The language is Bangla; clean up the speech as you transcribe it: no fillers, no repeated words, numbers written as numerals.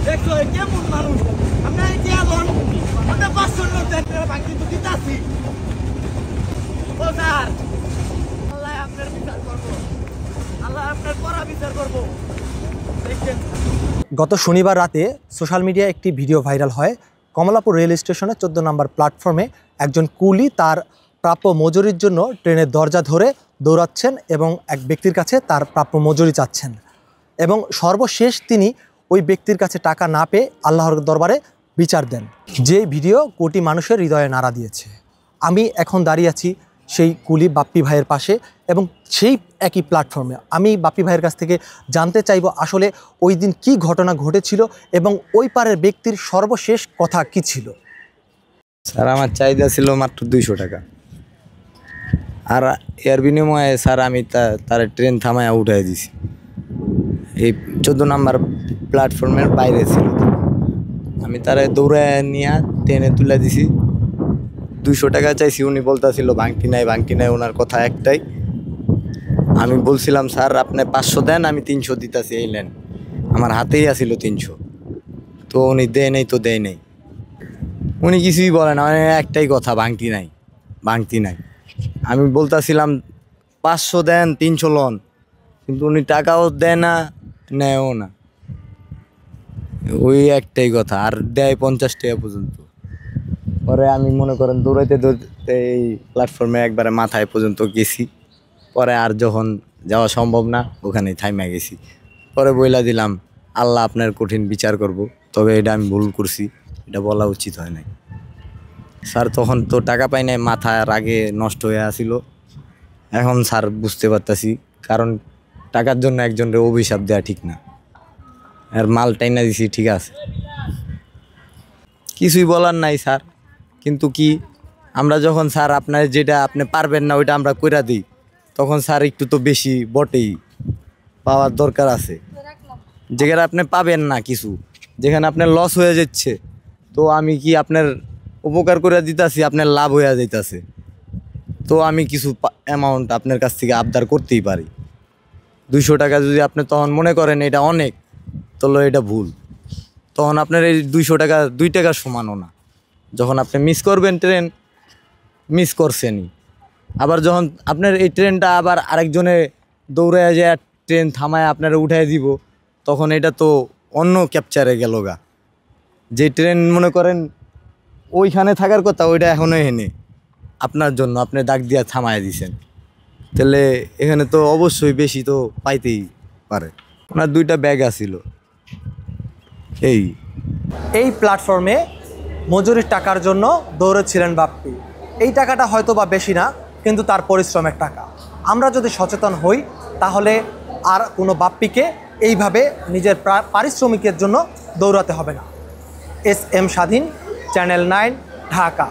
দেখো কেমন মানুষ আমরা এই যে এখন আমরা 500 লোক বাকি তো দিতাছি ও স্যার আল্লাহ আপনার বিচার করবো আল্লাহ আপনার পড়া বিচার করবো দেখেন। গত শনিবার রাতে সোশ্যাল মিডিয়ায় একটি ভিডিও ভাইরাল হয়। কমলাপুর রেল স্টেশনে 14 নম্বর প্ল্যাটফর্মে একজন কুলি তার প্রাপ্য মজুরির জন্য ট্রেনের দরজা ধরে দৌড়াচ্ছেন এবং এক ব্যক্তির কাছে তার প্রাপ্য মজুরি চাচ্ছেন এবং সর্বশেষ তিনি ওই ব্যক্তির কাছে টাকা না পেয়ে আল্লাহর দরবারে বিচার দেন। যে ভিডিও কোটি মানুষের হৃদয়ে নাড়া দিয়েছে। আমি এখন দাঁড়িয়ে আছি সেই কুলি বাপ্পি ভাইয়ের পাশে এবং সেই একই প্ল্যাটফর্মে আমি বাপ্পি ভাইয়ের কাছ থেকে জানতে চাইব আসলে ওই দিন কী ঘটনা ঘটেছিল এবং ওই পারের ব্যক্তির সর্বশেষ কথা কী ছিল। স্যার আমার চাহিদা ছিল মাত্র 200 টাকা, আর এর বিনিময়ে স্যার আমি তার ট্রেন থামায় উঠাই দিছি। এই 14 নম্বর প্ল্যাটফর্মের বাইরে ছিল, আমি তারে দৌড়ায় নিয়ে ট্রেনে তুলে দিছি। 200 টাকা চাইছি, উনি বলতেছিল ভাঙতি নাই। ওনার কথা একটাই, আমি বলছিলাম স্যার আপনি 500 দেন, আমি 300 দিতেছি, এই নেন। আমার হাতেই আসিল 300, তো উনি দেয় নাই। উনি কিছুই বলে না, একটাই কথা ভাঙতি নাই। আমি বলতেছিলাম 500 দেন, 300 লন, কিন্তু উনি টাকাও দেয় না, নেয়ও না। ওই একটাই কথা, আর দেয় 50 টাকা পর্যন্ত। পরে আমি মনে করেন দৌড়াইতে এই প্ল্যাটফর্মে একবারে মাথায় পর্যন্ত গেছি। পরে আর যখন যাওয়া সম্ভব না, ওখানেই থাইমা গেছি। পরে বইলা দিলাম আল্লাহ আপনার কঠিন বিচার করব, তবে এটা আমি ভুল করছি, এটা বলা উচিত হয় নাই। স্যার তখন তো টাকা পাই নাই, মাথা রাগে নষ্ট হয়ে আসিল। এখন স্যার বুঝতে পারতাছি, কারণ টাকার জন্য একজনের অভিশাপ দেওয়া ঠিক না। আর মাল টাইনা দিছি, ঠিক আছে, কিছুই বলার নাই স্যার। কিন্তু কি আমরা যখন স্যার আপনার যেটা আপনি পারবেন না ওইটা আমরা কইরা দিই, তখন স্যার একটু তো বেশি বটেই পাওয়ার দরকার আছে। যেখানে আপনি পাবেন না কিছু, যেখানে আপনার লস হয়ে যাচ্ছে, তো আমি কি আপনার উপকার করে দিতেছি, আপনার লাভ হয়ে যাইতেছে, তো আমি কিছু অ্যামাউন্ট আপনার কাছ থেকে আবদার করতেই পারি। 200 টাকা যদি আপনি তখন মনে করেন এটা অনেক, তাহলে এটা ভুল। তখন আপনার এই 200 টাকা 2 টাকার সমানও না। যখন আপনি মিস করবেন ট্রেন, মিস করছেনই। আবার যখন আপনার এই ট্রেনটা আবার আরেকজনে দৌড়ে যায় ট্রেন থামায় আপনারা উঠাই দিব, তখন এটা তো অন্য ক্যাপচারে গেল গা। যে ট্রেন মনে করেন ওইখানে থাকার কথা, ওইটা এখনও এনে আপনার জন্য আপনি ডাক দিয়া থামায় দিছেন, তাহলে এখানে তো অবশ্যই বেশি তো পাইতেই পারে। ওনার 2টা ব্যাগ আসিল। এই প্ল্যাটফর্মে মজুরির টাকার জন্য দৌড়েছিলেন বাপ্পি। এই টাকাটা হয়তো বা বেশি না, কিন্তু তার পরিশ্রমের টাকা। আমরা যদি সচেতন হই তাহলে আর কোনো বাপ্পিকে এইভাবে নিজের পারিশ্রমিকের জন্য দৌড়াতে হবে না। SM স্বাধীন, চ্যানেল 9, ঢাকা।